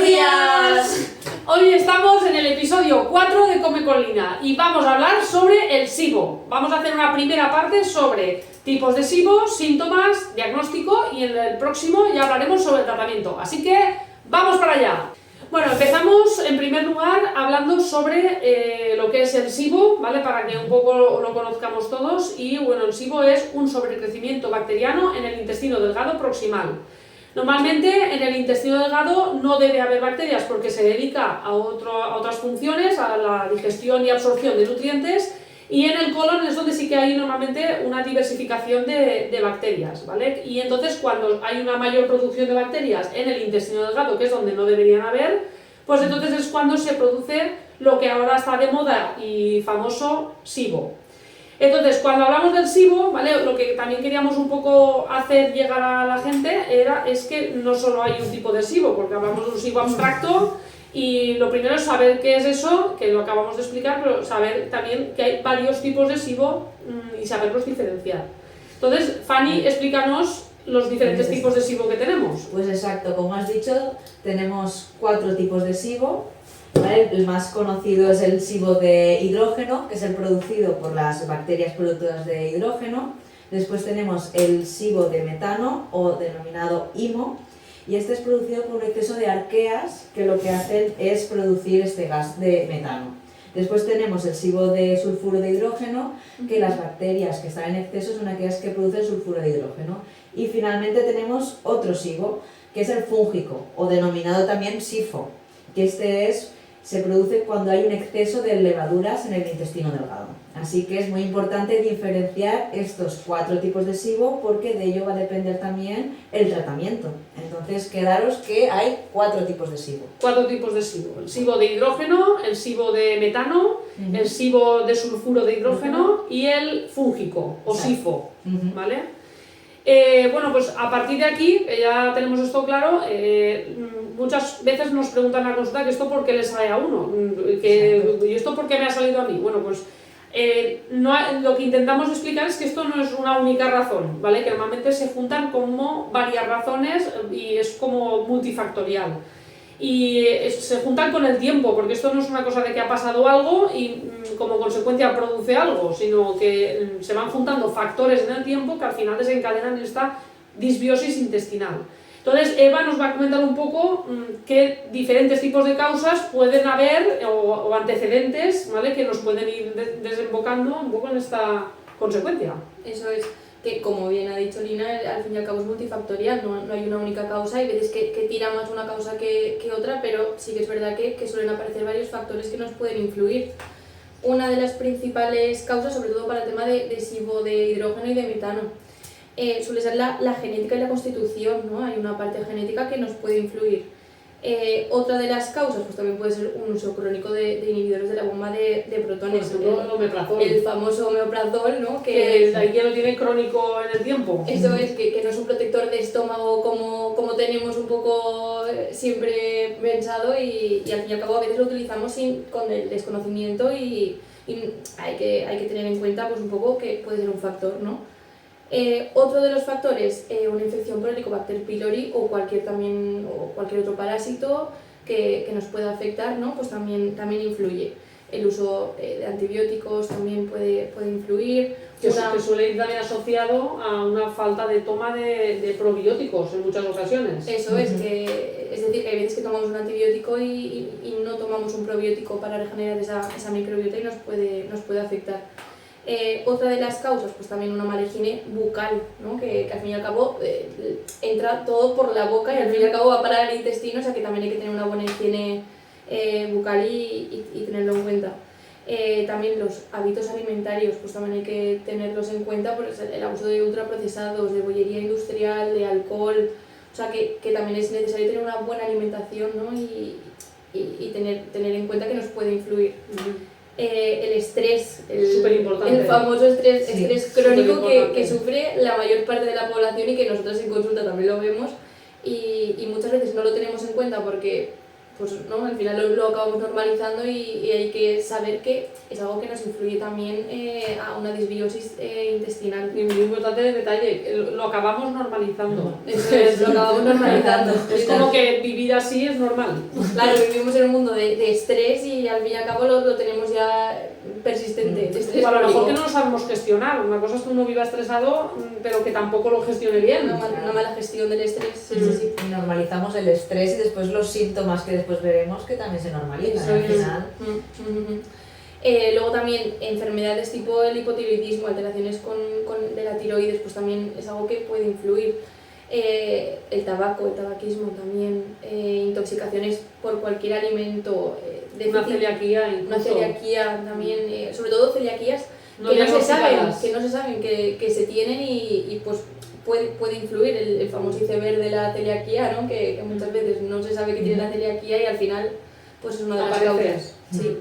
días! Hoy estamos en el episodio 4 de Come con Lina y vamos a hablar sobre el SIBO. Vamos a hacer una primera parte sobre tipos de SIBO, síntomas, diagnóstico y en el próximo ya hablaremos sobre el tratamiento. Así que ¡vamos para allá! Bueno, empezamos en primer lugar hablando sobre lo que es el SIBO, ¿vale? Para que un poco lo conozcamos todos. Y bueno, el SIBO es un sobrecrecimiento bacteriano en el intestino delgado proximal. Normalmente en el intestino delgado no debe haber bacterias porque se dedica a otras funciones, a la digestión y absorción de nutrientes, y en el colon es donde sí que hay normalmente una diversificación de bacterias, ¿vale? Y entonces cuando hay una mayor producción de bacterias en el intestino delgado, que es donde no deberían haber, pues entonces es cuando se produce lo que ahora está de moda y famoso SIBO. Entonces, cuando hablamos del SIBO, ¿vale? Lo que también queríamos un poco hacer llegar a la gente es que no solo hay un tipo de SIBO, porque hablamos de un SIBO abstracto y lo primero es saber qué es eso, que lo acabamos de explicar, pero saber también que hay varios tipos de SIBO y saberlos diferenciar. Entonces, Fanny, explícanos los diferentes tipos de SIBO que tenemos. Pues exacto, como has dicho, tenemos 4 tipos de SIBO. ¿Vale? El más conocido es el SIBO de hidrógeno, que es el producido por las bacterias productoras de hidrógeno. Después tenemos el SIBO de metano, o denominado HIMO, y este es producido por un exceso de arqueas que lo que hacen es producir este gas de metano. Después tenemos el SIBO de sulfuro de hidrógeno, que las bacterias que están en exceso son aquellas que producen sulfuro de hidrógeno. Y finalmente tenemos otro SIBO, que es el fúngico, o denominado también SIFO, que se produce cuando hay un exceso de levaduras en el intestino delgado. Así que es muy importante diferenciar estos 4 tipos de SIBO porque de ello va a depender también el tratamiento. Entonces, quedaros que hay 4 tipos de SIBO. 4 tipos de SIBO. El SIBO de hidrógeno, el SIBO de metano, el SIBO de sulfuro de hidrógeno y el fúngico, o SIFO, ¿vale? Bueno, pues a partir de aquí, que ya tenemos esto claro, muchas veces nos preguntan en la consulta que esto por qué le sale a uno, y esto por qué me ha salido a mí. Bueno, pues lo que intentamos explicar es que esto no es una única razón, ¿vale? Que normalmente se juntan como varias razones y es como multifactorial. Y se juntan con el tiempo, porque esto no es una cosa de que ha pasado algo y como consecuencia produce algo, sino que se van juntando factores en el tiempo que al final desencadenan esta disbiosis intestinal. Entonces Eva nos va a comentar un poco qué diferentes tipos de causas pueden haber o antecedentes, ¿vale? Que nos pueden ir desembocando un poco en esta consecuencia. Eso es, que como bien ha dicho Lina, al fin y al cabo es multifactorial, no hay una única causa, hay veces que tira más una causa que otra, pero sí que es verdad que suelen aparecer varios factores que nos pueden influir. Una de las principales causas, sobre todo para el tema de SIBO de hidrógeno y de metano, suele ser la genética y la constitución, ¿no? Hay una parte genética que nos puede influir. Otra de las causas pues también puede ser un uso crónico de inhibidores de la bomba de protones, el omeprazol. El famoso omeprazol, ¿no? Que hay quien lo tiene crónico en el tiempo. Eso es, que no es un protector de estómago como tenemos un poco siempre pensado y al fin y al cabo a veces lo utilizamos con el desconocimiento y hay que tener en cuenta pues un poco que puede ser un factor, ¿no? Otro de los factores, una infección por Helicobacter pylori o cualquier otro parásito que nos pueda afectar, ¿no? Pues también influye. El uso de antibióticos también puede influir. Que suele ir también asociado a una falta de toma de probióticos en muchas ocasiones. Eso es, es decir, que hay veces que tomamos un antibiótico y no tomamos un probiótico para regenerar esa microbiota y nos puede afectar. Otra de las causas, pues también una mala higiene bucal, ¿no? Que al fin y al cabo entra todo por la boca y al fin y al cabo va a parar al intestino, o sea que también hay que tener una buena higiene bucal y tenerlo en cuenta. También los hábitos alimentarios, pues también hay que tenerlos en cuenta, pues el abuso de ultraprocesados, de bollería industrial, de alcohol, o sea que también es necesario tener una buena alimentación, ¿no? y tener en cuenta que nos puede influir. El estrés, el famoso estrés crónico que sufre la mayor parte de la población y que nosotros en consulta también lo vemos y muchas veces no lo tenemos en cuenta porque pues no, al final lo acabamos normalizando y hay que saber que es algo que nos influye también a una disbiosis intestinal. Y muy importante de detalle, lo acabamos normalizando. Eso es, lo acabamos normalizando. Es como que vivir así es normal. Claro, vivimos en un mundo de estrés y al fin y al cabo lo tenemos ya persistente. De estrés O a lo mejor crónico. que no lo sabemos gestionar. Una cosa es que uno viva estresado, pero que tampoco lo gestione bien. Una mala gestión del estrés. Sí, sí, sí. Y normalizamos el estrés y después los síntomas que después veremos que también se normalizan Eso al es. final. Luego también enfermedades tipo el hipotiroidismo, alteraciones de la tiroides, pues también es algo que puede influir. El tabaco, el tabaquismo también, intoxicaciones por cualquier alimento, Una celiaquía una incluso. celiaquía también, sobre todo celiaquías No que no se saben, diagnosticadas. que se tienen y pues puede influir el famoso iceberg de la celiaquía, ¿no? Que muchas veces no se sabe que tiene la celiaquía y al final pues es una de las Aparece. causas. Sí.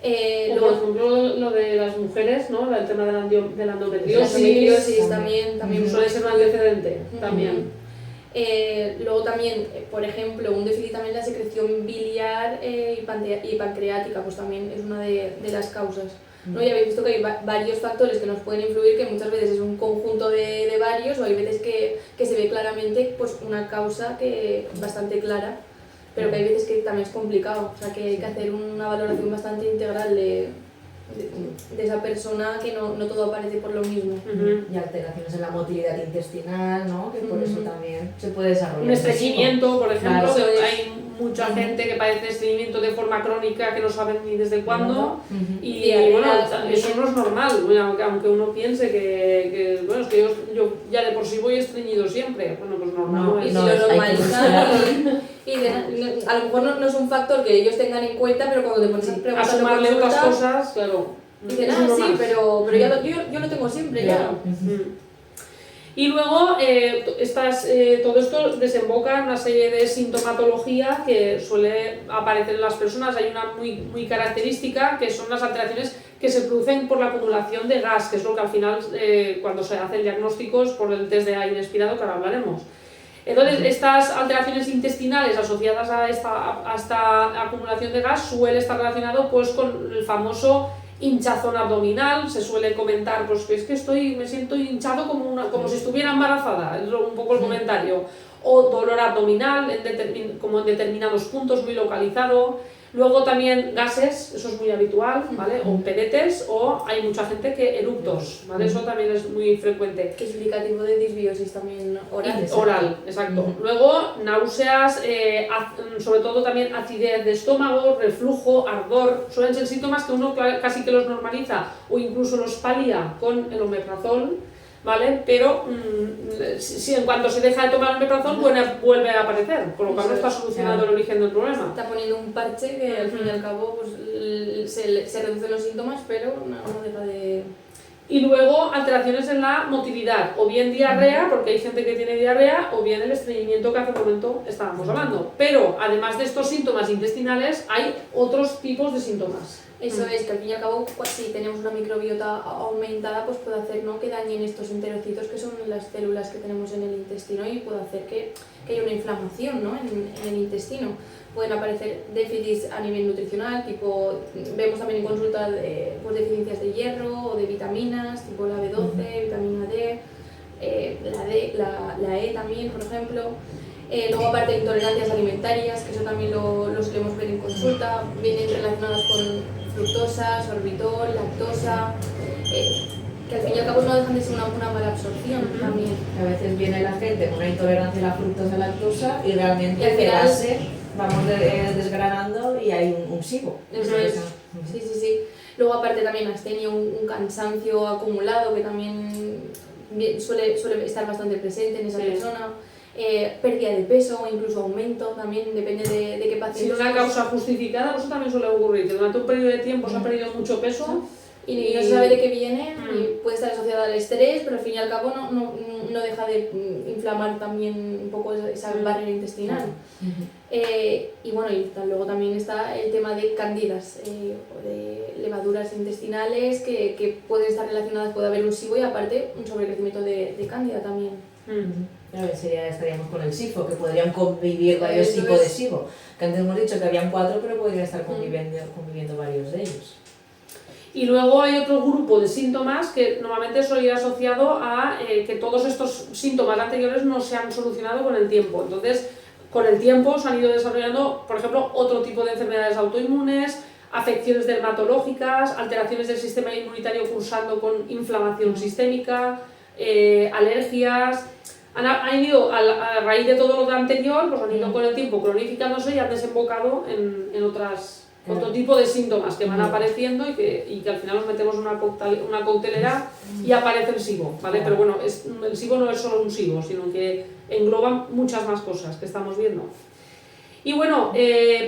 O Luego, por ejemplo, lo de las mujeres, ¿no? El tema de la la endometriosis, endometriosis también suele ser un antecedente. Ujú. También. Luego también, por ejemplo, un déficit también en la secreción biliar y pancreática, pues también es una de las causas. ¿No? Ya habéis visto que hay varios factores que nos pueden influir, que muchas veces es un conjunto de varios, o hay veces que se ve claramente pues, una causa que bastante clara, pero que hay veces que también es complicado, o sea que hay que hacer una valoración bastante integral de esa persona, que no todo aparece por lo mismo. Ujú. Y alteraciones en la motilidad intestinal, ¿no? Que por eso Ujú. también se puede desarrollar. Un estreñimiento, por ejemplo, Claro. que hay mucha gente que padece estreñimiento de forma crónica que no saben ni desde cuándo. Y Diarrea bueno, también. eso no es normal, aunque uno piense que bueno, es que yo ya de por sí voy estreñido siempre. Bueno, pues normal No, no Y es. si no, lo hay que normalizan a lo mejor no es un factor que ellos tengan en cuenta, pero cuando te pones a A preguntar sumarle otras cosas, claro. dicen, es ah, uno sí, más. pero yo lo tengo siempre, Claro. ya. Y luego todo esto desemboca en una serie de sintomatología que suele aparecer en las personas. Hay una muy característica, que son las alteraciones que se producen por la acumulación de gas, que es lo que al final, cuando se hace el diagnóstico, es por el test de aire expirado, que ahora hablaremos. Entonces, estas alteraciones intestinales asociadas a esta acumulación de gas suele estar relacionado pues, con el famoso hinchazón abdominal. Se suele comentar pues, que es que me siento hinchado como si estuviera embarazada, es un poco el comentario. O dolor abdominal, como en determinados puntos, muy localizado. Luego también gases, eso es muy habitual, ¿vale? O pedetes, o hay mucha gente que eructos, ¿vale? Eso también es muy frecuente. Que es indicativo de disbiosis también oral. Oral, exacto. Luego, náuseas, sobre todo también acidez de estómago, reflujo, ardor, suelen ser síntomas que uno casi que los normaliza o incluso los palía con el omeprazol, ¿vale? Pero si en cuanto se deja de tomar el omeprazol, vuelve a aparecer, con lo cual no está solucionado el origen del problema. Está poniendo un parche que al fin y al cabo pues, se reducen los síntomas, pero no deja de... Y luego alteraciones en la motilidad, o bien diarrea, porque hay gente que tiene diarrea, o bien el estreñimiento que hace un momento estábamos hablando. Pero además de estos síntomas intestinales, hay otros tipos de síntomas. Eso es, que al fin y al cabo, pues, si tenemos una microbiota aumentada, pues puede hacer, ¿no?, que dañen estos enterocitos, que son las células que tenemos en el intestino, y puede hacer que haya una inflamación, ¿no?, en el intestino. Pueden aparecer déficits a nivel nutricional, tipo, vemos también en consulta pues, deficiencias de hierro o de vitaminas, tipo la B12, vitamina D, la E también, por ejemplo. Luego, aparte, intolerancias alimentarias, que eso también lo solemos ver en consulta, vienen relacionadas con fructosa, sorbitol, lactosa, que al fin y al cabo no dejan de ser una mala absorción también. A veces viene la gente con una intolerancia a la fructosa y lactosa y realmente Y al de final- base vamos desgranando y hay un SIBO. Eso es. Sí. Luego, aparte, también astenia, un cansancio acumulado que también suele estar bastante presente en esa persona. Pérdida de peso o incluso aumento, también depende de qué Sin paciente. una causa justificada, eso también suele ocurrir, que durante un periodo de tiempo se ha perdido mucho peso Y no se sabe de qué viene, Mm. y puede estar asociada al estrés, pero al fin y al cabo no deja de inflamar también un poco esa barrera intestinal. Y bueno, luego también está el tema de cándidas o de levaduras intestinales que pueden estar relacionadas, puede haber un SIBO y aparte un sobrecrecimiento de cándida también. Claro, estaríamos con el SIFO, que podrían convivir varios Eso tipos de es. SIBO. Que antes hemos dicho que habían 4, pero podrían estar conviviendo varios de ellos. Y luego hay otro grupo de síntomas que normalmente suele ir asociado a que todos estos síntomas anteriores no se han solucionado con el tiempo. Entonces, con el tiempo se han ido desarrollando, por ejemplo, otro tipo de enfermedades autoinmunes, afecciones dermatológicas, alteraciones del sistema inmunitario cursando con inflamación sistémica, alergias. Han ido, a raíz de todo lo anterior, pues han ido con el tiempo cronificándose y han desembocado en otro tipo de síntomas que van apareciendo y que al final nos metemos en una coctelera y aparece el SIBO, ¿vale? Pero bueno, el SIBO no es solo un SIBO, sino que engloba muchas más cosas que estamos viendo. Y bueno,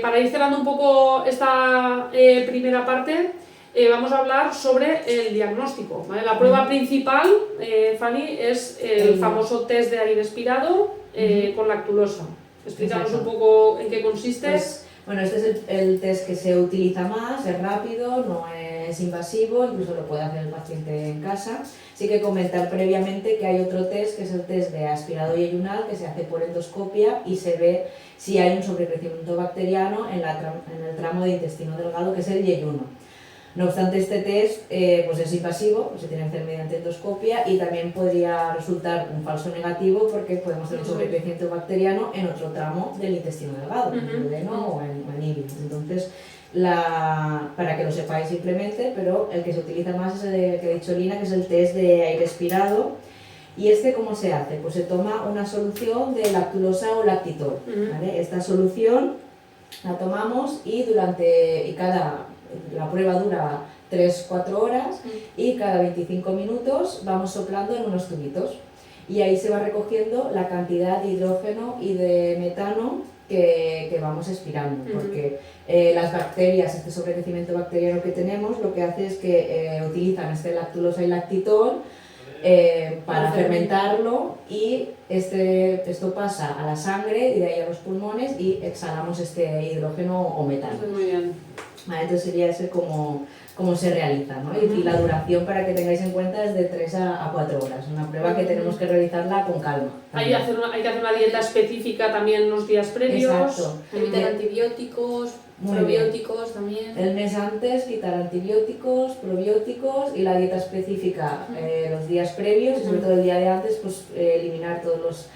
para ir cerrando un poco esta primera parte, vamos a hablar sobre el diagnóstico, ¿vale? La prueba principal, Fanny, es el famoso test de aire expirado con lactulosa. Explícanos un poco en qué consiste. Pues, bueno, este es el test que se utiliza más, es rápido, no es invasivo, incluso lo puede hacer el paciente en casa. Sí que comentar previamente que hay otro test, que es el test de aspirado yeyunal, que se hace por endoscopia y se ve si hay un sobrecrecimiento bacteriano en el tramo de intestino delgado, que es el yeyuno. No obstante, este test pues es invasivo, se tiene que hacer mediante endoscopia y también podría resultar un falso negativo porque podemos tener un sobrecrecimiento bacteriano en otro tramo del intestino delgado, en el duodeno o en ilio. Entonces, para que lo sepáis simplemente, pero el que se utiliza más es el que ha dicho Lina, que es el test de aire expirado. ¿Y este cómo se hace? Pues se toma una solución de lactulosa o lactitol, ¿vale? Esta solución la tomamos y la prueba dura 3-4 horas y cada 25 minutos vamos soplando en unos tubitos y ahí se va recogiendo la cantidad de hidrógeno y de metano que vamos expirando, porque las bacterias, este sobrecrecimiento bacteriano que tenemos, lo que hace es que utilizan este lactulosa y lactitol para fermentarlo y esto pasa a la sangre y de ahí a los pulmones y exhalamos este hidrógeno o metano. Muy bien. Vale, entonces sería ese como se realiza, ¿no? Y la duración, para que tengáis en cuenta, es de 3 a 4 horas. Una prueba que tenemos que realizarla con calma. Hay que hacer una dieta específica también los días previos. Exacto. Evitar antibióticos, probióticos también. El mes antes quitar antibióticos, probióticos y la dieta específica los días previos y sobre todo el día de antes pues eliminar todos los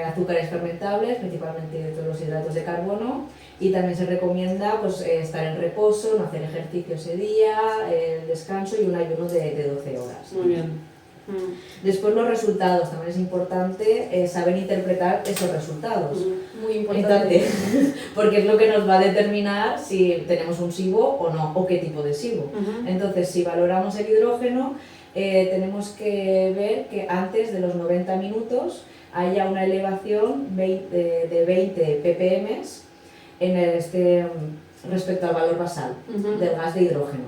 azúcares fermentables, principalmente todos los hidratos de carbono, y también se recomienda pues estar en reposo, no hacer ejercicio ese día, el descanso y un ayuno de 12 horas. Muy bien. Después los resultados, también es importante saber interpretar esos resultados. Muy importante. Porque es lo que nos va a determinar si tenemos un SIBO o no, o qué tipo de SIBO. Entonces, si valoramos el hidrógeno, tenemos que ver que antes de los 90 minutos haya una elevación de 20 ppm respecto al valor basal del gas de hidrógeno.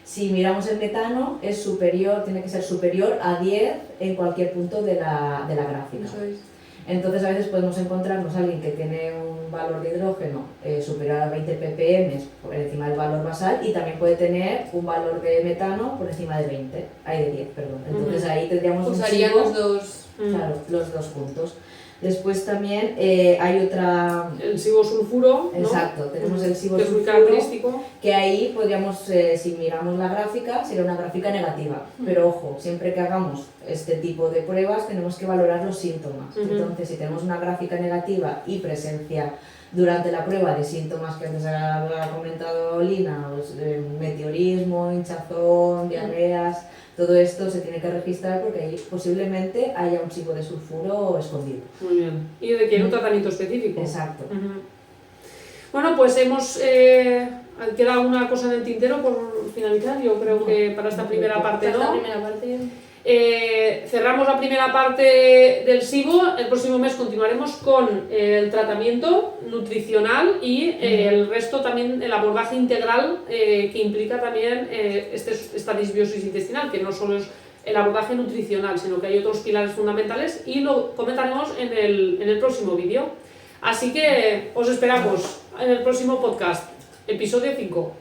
Si miramos el metano, tiene que ser superior a 10 en cualquier punto de la gráfica. Eso es. Entonces a veces podemos encontrarnos a alguien que tiene un valor de hidrógeno superior a 20 ppm por encima del valor basal y también puede tener un valor de metano por encima de 10, perdón. Entonces ahí tendríamos Usarían un SIBO, los dos. claro, los dos puntos. Después también hay otra... El SIBO sulfuro, ¿no? Exacto, tenemos el SIBO que es muy sulfuro, característico. que ahí podríamos, si miramos la gráfica, sería una gráfica negativa. Pero ojo, siempre que hagamos este tipo de pruebas tenemos que valorar los síntomas. Entonces, si tenemos una gráfica negativa y presencia durante la prueba de síntomas que antes ha comentado Lina, pues, meteorismo, hinchazón, diarreas, todo esto se tiene que registrar porque ahí posiblemente haya un SIBO de sulfuro escondido. Muy bien. Y requiere un tratamiento específico. Exacto. Bueno, pues hemos... ¿Queda alguna cosa en el tintero por finalizar? Yo creo que para esta primera parte, Esta ¿no? primera parte. Cerramos la primera parte del SIBO. El próximo mes continuaremos con el tratamiento nutricional y el resto también, el abordaje integral que implica también esta disbiosis intestinal, que no solo es el abordaje nutricional, sino que hay otros pilares fundamentales y lo comentaremos en el próximo vídeo. Así que os esperamos en el próximo podcast, episodio 5.